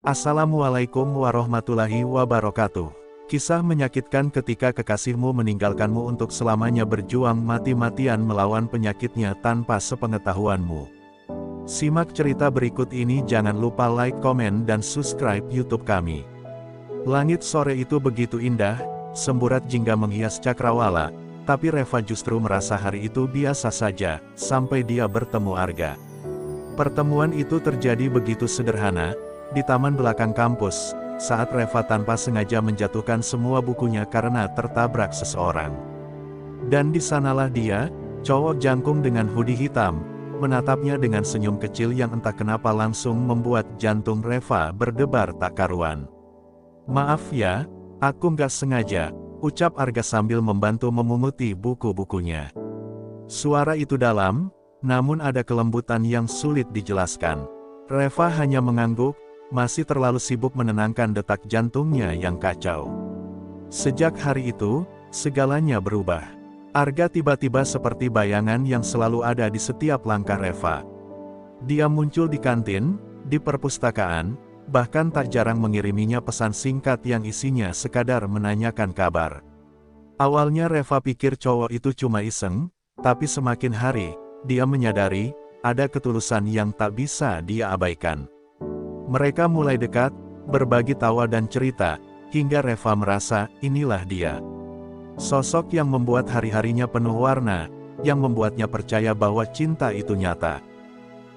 Assalamualaikum warahmatullahi wabarakatuh. Kisah menyakitkan ketika kekasihmu meninggalkanmu untuk selamanya berjuang mati-matian melawan penyakitnya tanpa sepengetahuanmu. Simak cerita berikut ini, jangan lupa like, komen, dan subscribe YouTube kami. Langit sore itu begitu indah, semburat jingga menghias cakrawala, tapi Reva justru merasa hari itu biasa saja, sampai dia bertemu Arga. Pertemuan itu terjadi begitu sederhana, di taman belakang kampus, saat Reva tanpa sengaja menjatuhkan semua bukunya karena tertabrak seseorang. Dan di sanalah dia, cowok jangkung dengan hoodie hitam, menatapnya dengan senyum kecil yang entah kenapa langsung membuat jantung Reva berdebar tak karuan. "Maaf ya, aku nggak sengaja," ucap Arga sambil membantu memunguti buku-bukunya. Suara itu dalam, namun ada kelembutan yang sulit dijelaskan. Reva hanya mengangguk, masih terlalu sibuk menenangkan detak jantungnya yang kacau. Sejak hari itu, segalanya berubah. Arga tiba-tiba seperti bayangan yang selalu ada di setiap langkah Reva. Dia muncul di kantin, di perpustakaan, bahkan tak jarang mengiriminya pesan singkat yang isinya sekadar menanyakan kabar. Awalnya Reva pikir cowok itu cuma iseng, tapi semakin hari, dia menyadari, ada ketulusan yang tak bisa dia abaikan. Mereka mulai dekat, berbagi tawa dan cerita, hingga Reva merasa, inilah dia. Sosok yang membuat hari-harinya penuh warna, yang membuatnya percaya bahwa cinta itu nyata.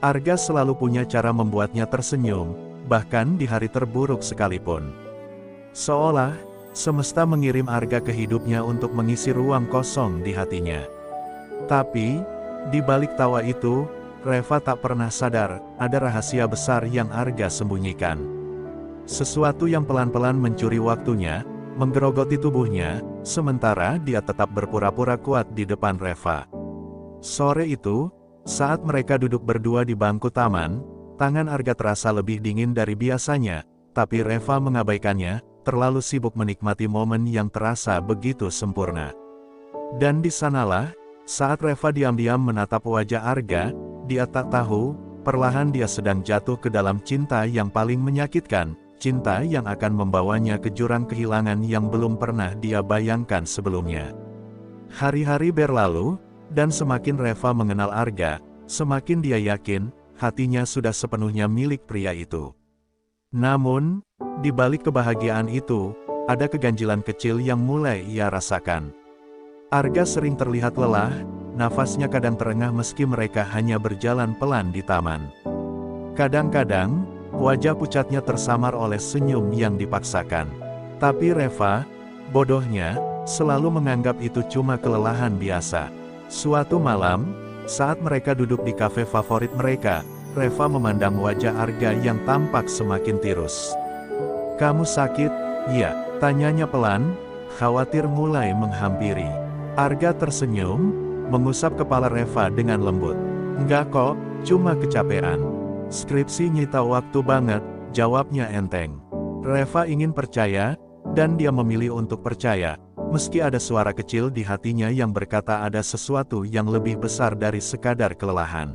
Arga selalu punya cara membuatnya tersenyum, bahkan di hari terburuk sekalipun. Seolah, semesta mengirim Arga ke hidupnya untuk mengisi ruang kosong di hatinya. Tapi, di balik tawa itu, Reva tak pernah sadar, ada rahasia besar yang Arga sembunyikan. Sesuatu yang pelan-pelan mencuri waktunya, menggerogoti tubuhnya, sementara dia tetap berpura-pura kuat di depan Reva. Sore itu, saat mereka duduk berdua di bangku taman, tangan Arga terasa lebih dingin dari biasanya, tapi Reva mengabaikannya, terlalu sibuk menikmati momen yang terasa begitu sempurna. Dan di sanalah, saat Reva diam-diam menatap wajah Arga, dia tak tahu, perlahan dia sedang jatuh ke dalam cinta yang paling menyakitkan, cinta yang akan membawanya ke jurang kehilangan yang belum pernah dia bayangkan sebelumnya. Hari-hari berlalu, dan semakin Reva mengenal Arga, semakin dia yakin, hatinya sudah sepenuhnya milik pria itu. Namun, di balik kebahagiaan itu, ada keganjilan kecil yang mulai ia rasakan. Arga sering terlihat lelah, nafasnya kadang terengah meski mereka hanya berjalan pelan di taman. Kadang-kadang, wajah pucatnya tersamar oleh senyum yang dipaksakan. Tapi Reva, bodohnya, selalu menganggap itu cuma kelelahan biasa. Suatu malam, saat mereka duduk di kafe favorit mereka, Reva memandang wajah Arga yang tampak semakin tirus. "Kamu sakit?" "Iya," tanyanya pelan, khawatir mulai menghampiri. Arga tersenyum, mengusap kepala Reva dengan lembut. "Enggak kok, cuma kecapean." "Skripsi nyita waktu banget," jawabnya enteng. Reva ingin percaya, dan dia memilih untuk percaya, meski ada suara kecil di hatinya yang berkata ada sesuatu yang lebih besar dari sekadar kelelahan.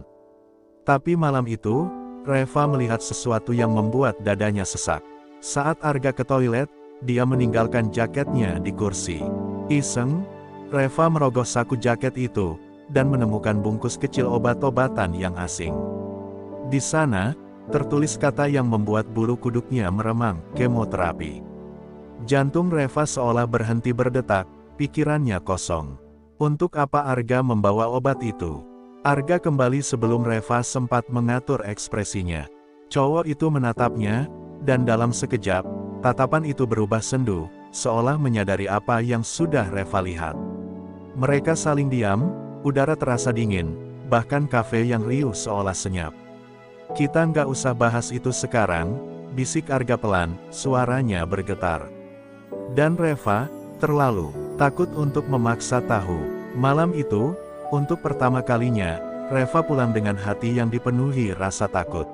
Tapi malam itu, Reva melihat sesuatu yang membuat dadanya sesak. Saat Arga ke toilet, dia meninggalkan jaketnya di kursi. Iseng, Reva merogoh saku jaket itu, dan menemukan bungkus kecil obat-obatan yang asing. Di sana, tertulis kata yang membuat bulu kuduknya meremang, kemoterapi. Jantung Reva seolah berhenti berdetak, pikirannya kosong. Untuk apa Arga membawa obat itu? Arga kembali sebelum Reva sempat mengatur ekspresinya. Cowok itu menatapnya, dan dalam sekejap, tatapan itu berubah sendu, seolah menyadari apa yang sudah Reva lihat. Mereka saling diam, udara terasa dingin, bahkan kafe yang riuh seolah senyap. "Kita nggak usah bahas itu sekarang," bisik Arga pelan, suaranya bergetar. Dan Reva, terlalu takut untuk memaksa tahu. Malam itu, untuk pertama kalinya, Reva pulang dengan hati yang dipenuhi rasa takut.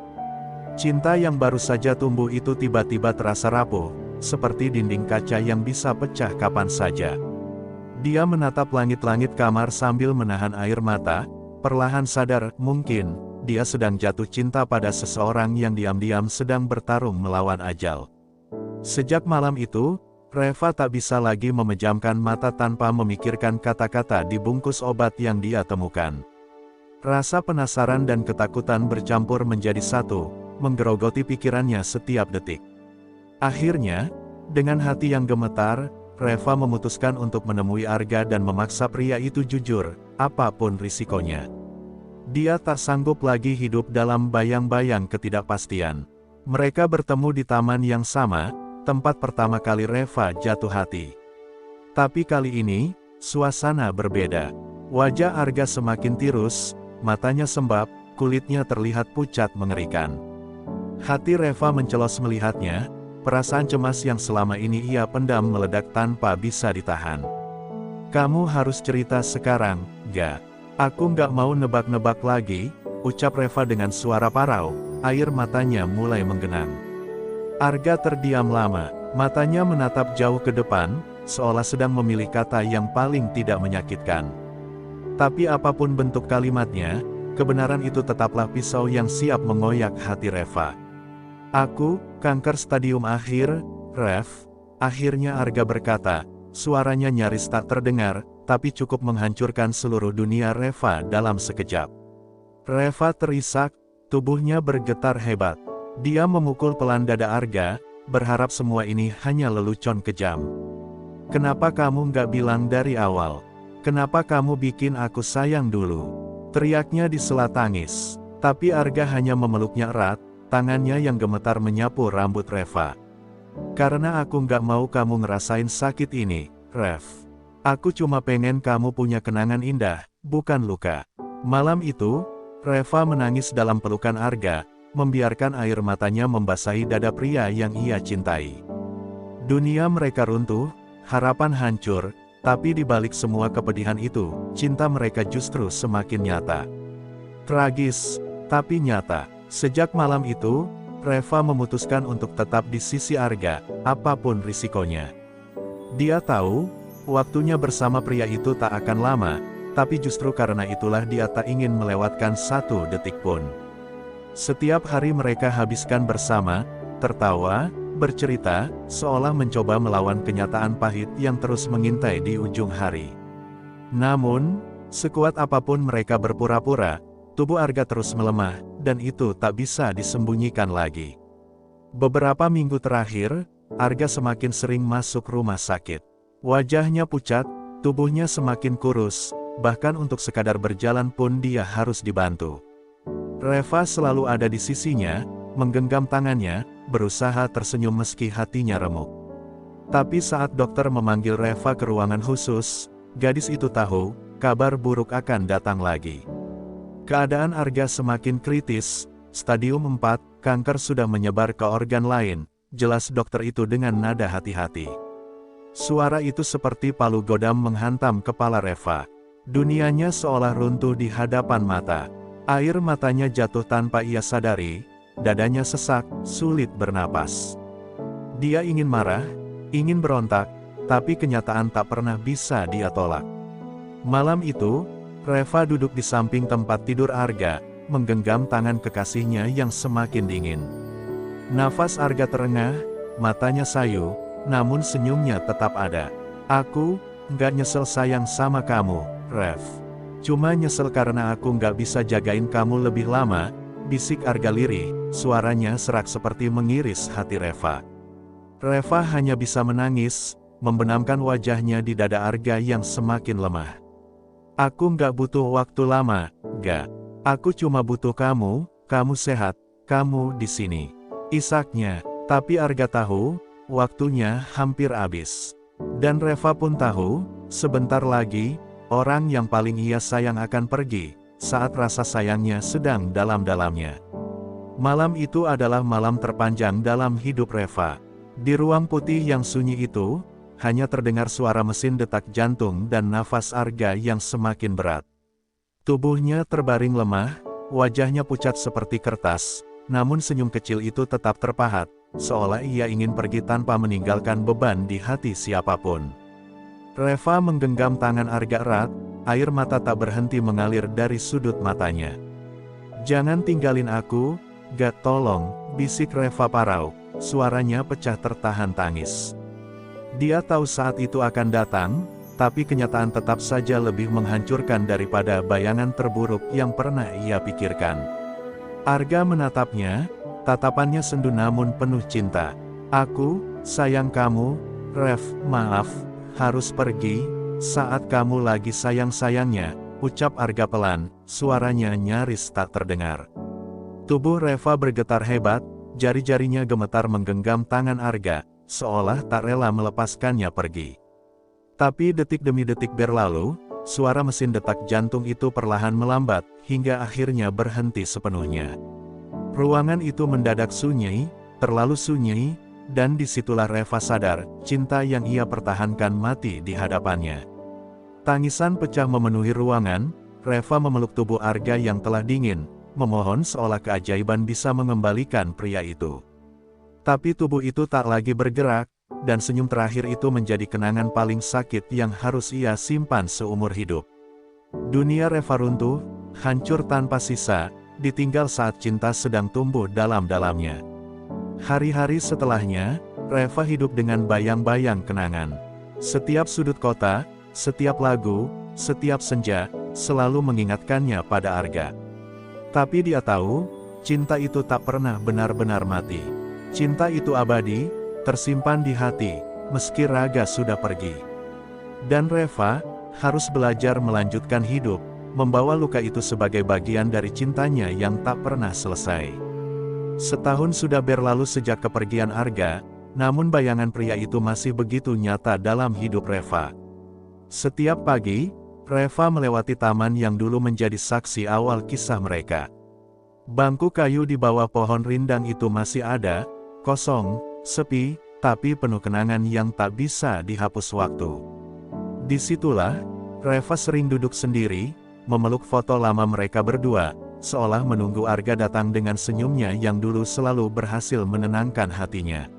Cinta yang baru saja tumbuh itu tiba-tiba terasa rapuh, seperti dinding kaca yang bisa pecah kapan saja. Dia menatap langit-langit kamar sambil menahan air mata, perlahan sadar, mungkin, dia sedang jatuh cinta pada seseorang yang diam-diam sedang bertarung melawan ajal. Sejak malam itu, Reva tak bisa lagi memejamkan mata tanpa memikirkan kata-kata di bungkus obat yang dia temukan. Rasa penasaran dan ketakutan bercampur menjadi satu, menggerogoti pikirannya setiap detik. Akhirnya, dengan hati yang gemetar, Reva memutuskan untuk menemui Arga dan memaksa pria itu jujur, apapun risikonya. Dia tak sanggup lagi hidup dalam bayang-bayang ketidakpastian. Mereka bertemu di taman yang sama, tempat pertama kali Reva jatuh hati. Tapi kali ini, suasana berbeda. Wajah Arga semakin tirus, matanya sembab, kulitnya terlihat pucat mengerikan. Hati Reva mencelos melihatnya, perasaan cemas yang selama ini ia pendam meledak tanpa bisa ditahan. "Kamu harus cerita sekarang, Ga. Aku nggak mau nebak-nebak lagi," ucap Reva dengan suara parau, air matanya mulai menggenang. Arga terdiam lama, matanya menatap jauh ke depan, seolah sedang memilih kata yang paling tidak menyakitkan. Tapi apapun bentuk kalimatnya, kebenaran itu tetaplah pisau yang siap mengoyak hati Reva. "Aku, kanker stadium akhir, Rev," akhirnya Arga berkata, suaranya nyaris tak terdengar, tapi cukup menghancurkan seluruh dunia Reva dalam sekejap. Reva terisak, tubuhnya bergetar hebat. Dia memukul pelan dada Arga, berharap semua ini hanya lelucon kejam. "Kenapa kamu nggak bilang dari awal? Kenapa kamu bikin aku sayang dulu?" teriaknya di sela tangis. Tapi Arga hanya memeluknya erat, tangannya yang gemetar menyapu rambut Reva. "Karena aku nggak mau kamu ngerasain sakit ini, Rev. Aku cuma pengen kamu punya kenangan indah, bukan luka." Malam itu, Reva menangis dalam pelukan Arga, membiarkan air matanya membasahi dada pria yang ia cintai. Dunia mereka runtuh, harapan hancur, tapi di balik semua kepedihan itu, cinta mereka justru semakin nyata. Tragis, tapi nyata. Sejak malam itu, Reva memutuskan untuk tetap di sisi Arga, apapun risikonya. Dia tahu, waktunya bersama pria itu tak akan lama, tapi justru karena itulah dia tak ingin melewatkan satu detik pun. Setiap hari mereka habiskan bersama, tertawa, bercerita, seolah mencoba melawan kenyataan pahit yang terus mengintai di ujung hari. Namun, sekuat apapun mereka berpura-pura, tubuh Arga terus melemah, dan itu tak bisa disembunyikan lagi. Beberapa minggu terakhir, Arga semakin sering masuk rumah sakit. Wajahnya pucat, tubuhnya semakin kurus, bahkan untuk sekadar berjalan pun dia harus dibantu. Reva selalu ada di sisinya, menggenggam tangannya, berusaha tersenyum meski hatinya remuk. Tapi saat dokter memanggil Reva ke ruangan khusus, gadis itu tahu, kabar buruk akan datang lagi. Keadaan Arga semakin kritis, stadium 4, kanker sudah menyebar ke organ lain, jelas dokter itu dengan nada hati-hati. Suara itu seperti palu godam menghantam kepala Reva. Dunianya seolah runtuh di hadapan mata. Air matanya jatuh tanpa ia sadari, dadanya sesak, sulit bernapas. Dia ingin marah, ingin berontak, tapi kenyataan tak pernah bisa dia tolak. Malam itu, Reva duduk di samping tempat tidur Arga, menggenggam tangan kekasihnya yang semakin dingin. Nafas Arga terengah, matanya sayu, namun senyumnya tetap ada. "Aku nggak nyesel sayang sama kamu, Rev. Cuma nyesel karena aku nggak bisa jagain kamu lebih lama," bisik Arga lirih, suaranya serak seperti mengiris hati Reva. Reva hanya bisa menangis, membenamkan wajahnya di dada Arga yang semakin lemah. "Aku nggak butuh waktu lama, Ga. Aku cuma butuh kamu sehat, kamu di sini," isaknya. Tapi Arga tahu, waktunya hampir habis. Dan Reva pun tahu, sebentar lagi, orang yang paling ia sayang akan pergi, saat rasa sayangnya sedang dalam-dalamnya. Malam itu adalah malam terpanjang dalam hidup Reva. Di ruang putih yang sunyi itu, hanya terdengar suara mesin detak jantung dan nafas Arga yang semakin berat. Tubuhnya terbaring lemah, wajahnya pucat seperti kertas, namun senyum kecil itu tetap terpahat, seolah ia ingin pergi tanpa meninggalkan beban di hati siapapun. Reva menggenggam tangan Arga erat, air mata tak berhenti mengalir dari sudut matanya. Jangan tinggalin aku, Gak, tolong, bisik Reva parau. Suaranya pecah tertahan tangis. Dia tahu saat itu akan datang, tapi kenyataan tetap saja lebih menghancurkan daripada bayangan terburuk yang pernah ia pikirkan. Arga menatapnya, tatapannya sendu namun penuh cinta. Aku, sayang kamu, Rev, maaf, harus pergi, saat kamu lagi sayang-sayangnya, ucap Arga pelan, suaranya nyaris tak terdengar. Tubuh Reva bergetar hebat, jari-jarinya gemetar menggenggam tangan Arga, seolah tak rela melepaskannya pergi. Tapi detik demi detik berlalu, suara mesin detak jantung itu perlahan melambat, hingga akhirnya berhenti sepenuhnya. Ruangan itu mendadak sunyi, terlalu sunyi, dan disitulah Reva sadar, cinta yang ia pertahankan mati di hadapannya. Tangisan pecah memenuhi ruangan, Reva memeluk tubuh Arga yang telah dingin, memohon seolah keajaiban bisa mengembalikan pria itu. Tapi tubuh itu tak lagi bergerak, dan senyum terakhir itu menjadi kenangan paling sakit yang harus ia simpan seumur hidup. Dunia Reva runtuh, hancur tanpa sisa, ditinggal saat cinta sedang tumbuh dalam-dalamnya. Hari-hari setelahnya, Reva hidup dengan bayang-bayang kenangan. Setiap sudut kota, setiap lagu, setiap senja, selalu mengingatkannya pada Arga. Tapi dia tahu, cinta itu tak pernah benar-benar mati. Cinta itu abadi, tersimpan di hati, meski raga sudah pergi. Dan Reva harus belajar melanjutkan hidup, membawa luka itu sebagai bagian dari cintanya yang tak pernah selesai. Setahun sudah berlalu sejak kepergian Arga, namun bayangan pria itu masih begitu nyata dalam hidup Reva. Setiap pagi, Reva melewati taman yang dulu menjadi saksi awal kisah mereka. Bangku kayu di bawah pohon rindang itu masih ada, kosong, sepi, tapi penuh kenangan yang tak bisa dihapus waktu. Disitulah, Reva sering duduk sendiri, memeluk foto lama mereka berdua, seolah menunggu Arga datang dengan senyumnya yang dulu selalu berhasil menenangkan hatinya.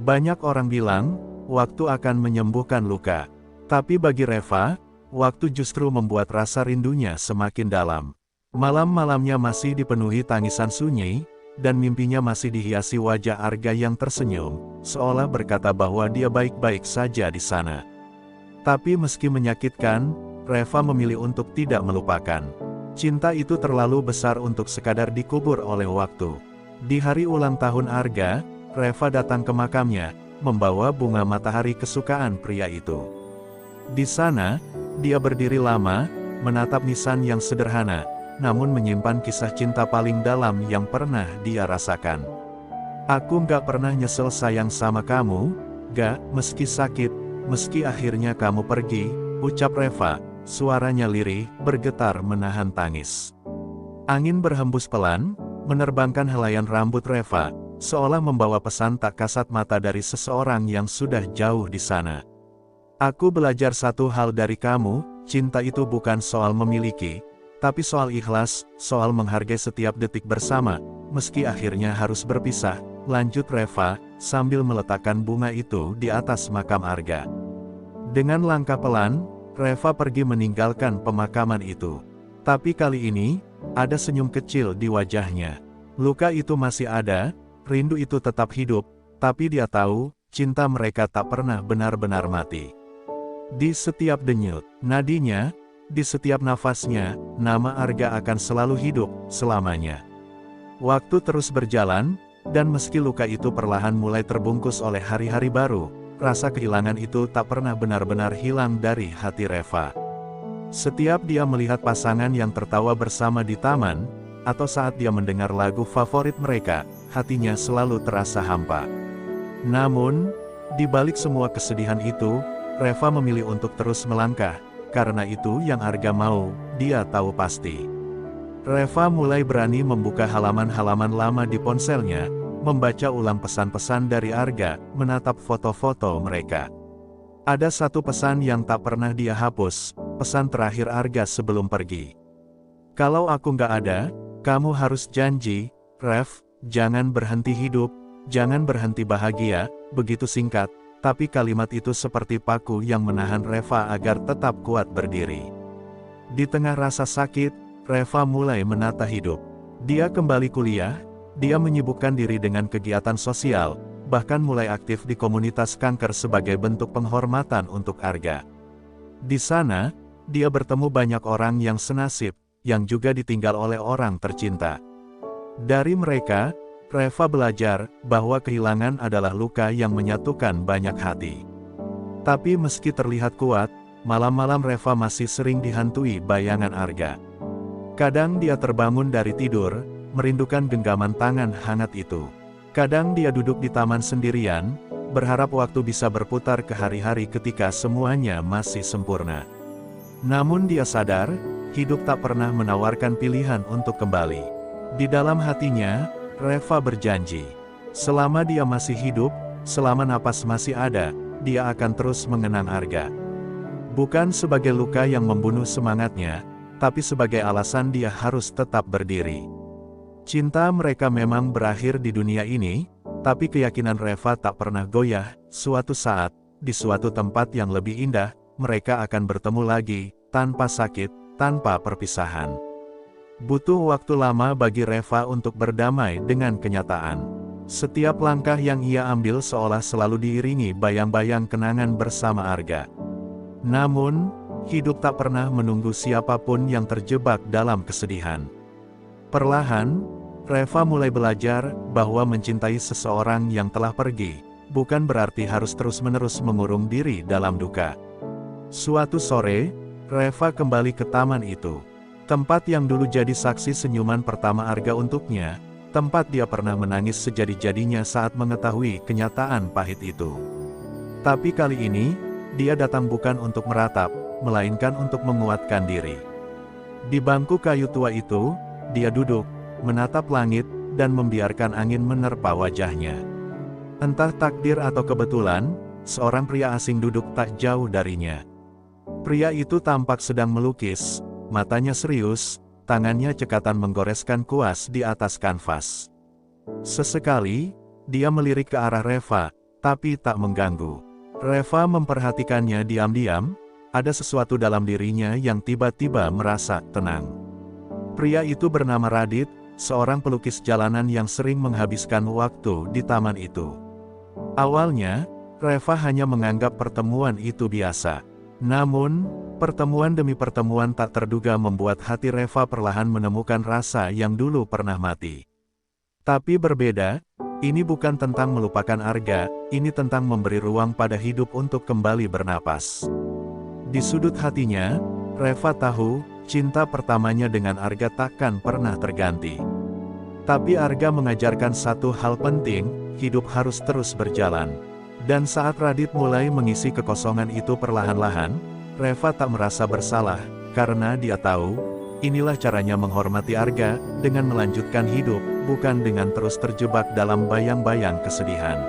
Banyak orang bilang, waktu akan menyembuhkan luka. Tapi bagi Reva, waktu justru membuat rasa rindunya semakin dalam. Malam-malamnya masih dipenuhi tangisan sunyi, dan mimpinya masih dihiasi wajah Arga yang tersenyum, seolah berkata bahwa dia baik-baik saja di sana. Tapi meski menyakitkan, Reva memilih untuk tidak melupakan. Cinta itu terlalu besar untuk sekadar dikubur oleh waktu. Di hari ulang tahun Arga, Reva datang ke makamnya, membawa bunga matahari kesukaan pria itu. Di sana, dia berdiri lama, menatap nisan yang sederhana, namun menyimpan kisah cinta paling dalam yang pernah dia rasakan. Aku gak pernah nyesel sayang sama kamu, gak, meski sakit, meski akhirnya kamu pergi, ucap Reva, suaranya lirih, bergetar menahan tangis. Angin berhembus pelan, menerbangkan helaian rambut Reva, seolah membawa pesan tak kasat mata dari seseorang yang sudah jauh di sana. Aku belajar satu hal dari kamu, cinta itu bukan soal memiliki, tapi soal ikhlas, soal menghargai setiap detik bersama, meski akhirnya harus berpisah, lanjut Reva, sambil meletakkan bunga itu di atas makam Arga. Dengan langkah pelan, Reva pergi meninggalkan pemakaman itu. Tapi kali ini, ada senyum kecil di wajahnya. Luka itu masih ada, rindu itu tetap hidup, tapi dia tahu, cinta mereka tak pernah benar-benar mati. Di setiap denyut nadinya, di setiap nafasnya, nama Arga akan selalu hidup, selamanya. Waktu terus berjalan, dan meski luka itu perlahan mulai terbungkus oleh hari-hari baru, rasa kehilangan itu tak pernah benar-benar hilang dari hati Reva. Setiap dia melihat pasangan yang tertawa bersama di taman, atau saat dia mendengar lagu favorit mereka, hatinya selalu terasa hampa. Namun, di balik semua kesedihan itu, Reva memilih untuk terus melangkah, karena itu yang Arga mau, dia tahu pasti. Reva mulai berani membuka halaman-halaman lama di ponselnya, membaca ulang pesan-pesan dari Arga, menatap foto-foto mereka. Ada satu pesan yang tak pernah dia hapus, pesan terakhir Arga sebelum pergi. Kalau aku nggak ada, kamu harus janji, Rev, jangan berhenti hidup, jangan berhenti bahagia, begitu singkat. Tapi kalimat itu seperti paku yang menahan Reva agar tetap kuat berdiri. Di tengah rasa sakit, Reva mulai menata hidup. Dia kembali kuliah, dia menyibukkan diri dengan kegiatan sosial, bahkan mulai aktif di komunitas kanker sebagai bentuk penghormatan untuk Arga. Di sana, dia bertemu banyak orang yang senasib, yang juga ditinggal oleh orang tercinta. Dari mereka, Reva belajar bahwa kehilangan adalah luka yang menyatukan banyak hati. Tapi meski terlihat kuat, malam-malam Reva masih sering dihantui bayangan Arga. Kadang dia terbangun dari tidur, merindukan genggaman tangan hangat itu. Kadang dia duduk di taman sendirian, berharap waktu bisa berputar ke hari-hari ketika semuanya masih sempurna. Namun dia sadar, hidup tak pernah menawarkan pilihan untuk kembali. Di dalam hatinya, Reva berjanji, selama dia masih hidup, selama napas masih ada, dia akan terus mengenang Arga. Bukan sebagai luka yang membunuh semangatnya, tapi sebagai alasan dia harus tetap berdiri. Cinta mereka memang berakhir di dunia ini, tapi keyakinan Reva tak pernah goyah. Suatu saat, di suatu tempat yang lebih indah, mereka akan bertemu lagi, tanpa sakit, tanpa perpisahan. Butuh waktu lama bagi Reva untuk berdamai dengan kenyataan. Setiap langkah yang ia ambil seolah selalu diiringi bayang-bayang kenangan bersama Arga. Namun, hidup tak pernah menunggu siapapun yang terjebak dalam kesedihan. Perlahan, Reva mulai belajar bahwa mencintai seseorang yang telah pergi, bukan berarti harus terus-menerus mengurung diri dalam duka. Suatu sore, Reva kembali ke taman itu. Tempat yang dulu jadi saksi senyuman pertama Arga untuknya, tempat dia pernah menangis sejadi-jadinya saat mengetahui kenyataan pahit itu. Tapi kali ini, dia datang bukan untuk meratap, melainkan untuk menguatkan diri. Di bangku kayu tua itu, dia duduk, menatap langit, dan membiarkan angin menerpa wajahnya. Entah takdir atau kebetulan, seorang pria asing duduk tak jauh darinya. Pria itu tampak sedang melukis, matanya serius, tangannya cekatan menggoreskan kuas di atas kanvas. Sesekali, dia melirik ke arah Reva, tapi tak mengganggu. Reva memperhatikannya diam-diam, ada sesuatu dalam dirinya yang tiba-tiba merasa tenang. Pria itu bernama Radit, seorang pelukis jalanan yang sering menghabiskan waktu di taman itu. Awalnya, Reva hanya menganggap pertemuan itu biasa. Namun, pertemuan demi pertemuan tak terduga membuat hati Reva perlahan menemukan rasa yang dulu pernah mati. Tapi berbeda, ini bukan tentang melupakan Arga, ini tentang memberi ruang pada hidup untuk kembali bernapas. Di sudut hatinya, Reva tahu, cinta pertamanya dengan Arga takkan pernah terganti. Tapi Arga mengajarkan satu hal penting, hidup harus terus berjalan. Dan saat Radit mulai mengisi kekosongan itu perlahan-lahan, Reva tak merasa bersalah, karena dia tahu, inilah caranya menghormati Arga, dengan melanjutkan hidup, bukan dengan terus terjebak dalam bayang-bayang kesedihan.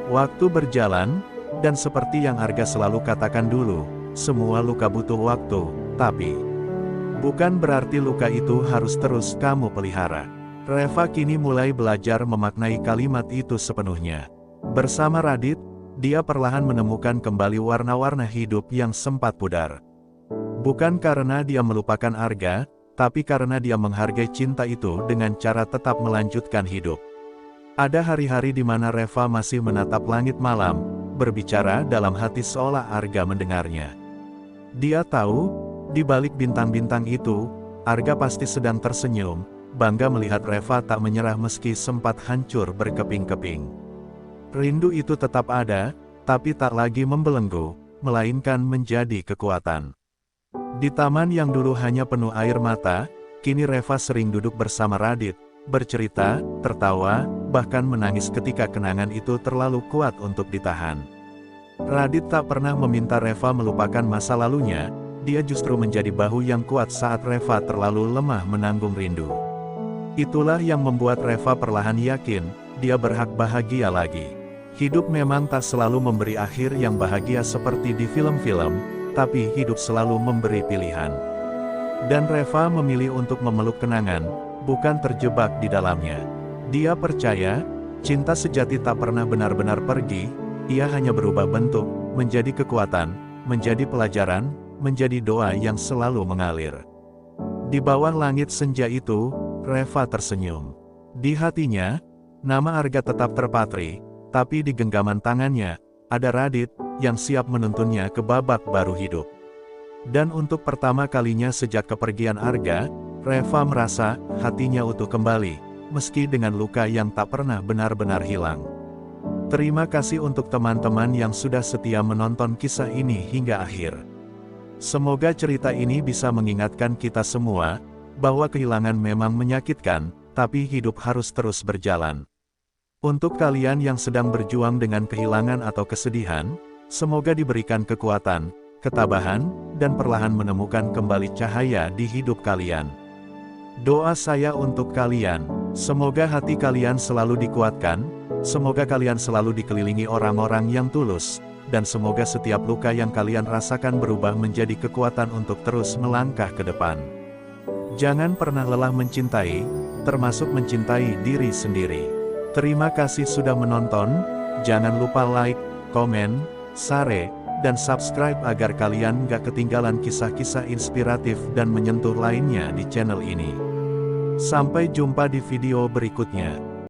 Waktu berjalan, dan seperti yang Arga selalu katakan dulu, semua luka butuh waktu, tapi bukan berarti luka itu harus terus kamu pelihara. Reva kini mulai belajar memaknai kalimat itu sepenuhnya. Bersama Radit, dia perlahan menemukan kembali warna-warna hidup yang sempat pudar. Bukan karena dia melupakan Arga, tapi karena dia menghargai cinta itu dengan cara tetap melanjutkan hidup. Ada hari-hari di mana Reva masih menatap langit malam, berbicara dalam hati seolah Arga mendengarnya. Dia tahu, di balik bintang-bintang itu, Arga pasti sedang tersenyum, bangga melihat Reva tak menyerah meski sempat hancur berkeping-keping. Rindu itu tetap ada, tapi tak lagi membelenggu, melainkan menjadi kekuatan. Di taman yang dulu hanya penuh air mata, kini Reva sering duduk bersama Radit, bercerita, tertawa, bahkan menangis ketika kenangan itu terlalu kuat untuk ditahan. Radit tak pernah meminta Reva melupakan masa lalunya, dia justru menjadi bahu yang kuat saat Reva terlalu lemah menanggung rindu. Itulah yang membuat Reva perlahan yakin, dia berhak bahagia lagi. Hidup memang tak selalu memberi akhir yang bahagia seperti di film-film, tapi hidup selalu memberi pilihan. Dan Reva memilih untuk memeluk kenangan, bukan terjebak di dalamnya. Dia percaya, cinta sejati tak pernah benar-benar pergi, ia hanya berubah bentuk, menjadi kekuatan, menjadi pelajaran, menjadi doa yang selalu mengalir. Di bawah langit senja itu, Reva tersenyum. Di hatinya, nama Arga tetap terpatri, tapi di genggaman tangannya, ada Radit, yang siap menuntunnya ke babak baru hidup. Dan untuk pertama kalinya sejak kepergian Arga, Reva merasa hatinya utuh kembali, meski dengan luka yang tak pernah benar-benar hilang. Terima kasih untuk teman-teman yang sudah setia menonton kisah ini hingga akhir. Semoga cerita ini bisa mengingatkan kita semua, bahwa kehilangan memang menyakitkan, tapi hidup harus terus berjalan. Untuk kalian yang sedang berjuang dengan kehilangan atau kesedihan, semoga diberikan kekuatan, ketabahan, dan perlahan menemukan kembali cahaya di hidup kalian. Doa saya untuk kalian, semoga hati kalian selalu dikuatkan, semoga kalian selalu dikelilingi orang-orang yang tulus, dan semoga setiap luka yang kalian rasakan berubah menjadi kekuatan untuk terus melangkah ke depan. Jangan pernah lelah mencintai, termasuk mencintai diri sendiri. Terima kasih sudah menonton, jangan lupa like, komen, share, dan subscribe agar kalian gak ketinggalan kisah-kisah inspiratif dan menyentuh lainnya di channel ini. Sampai jumpa di video berikutnya.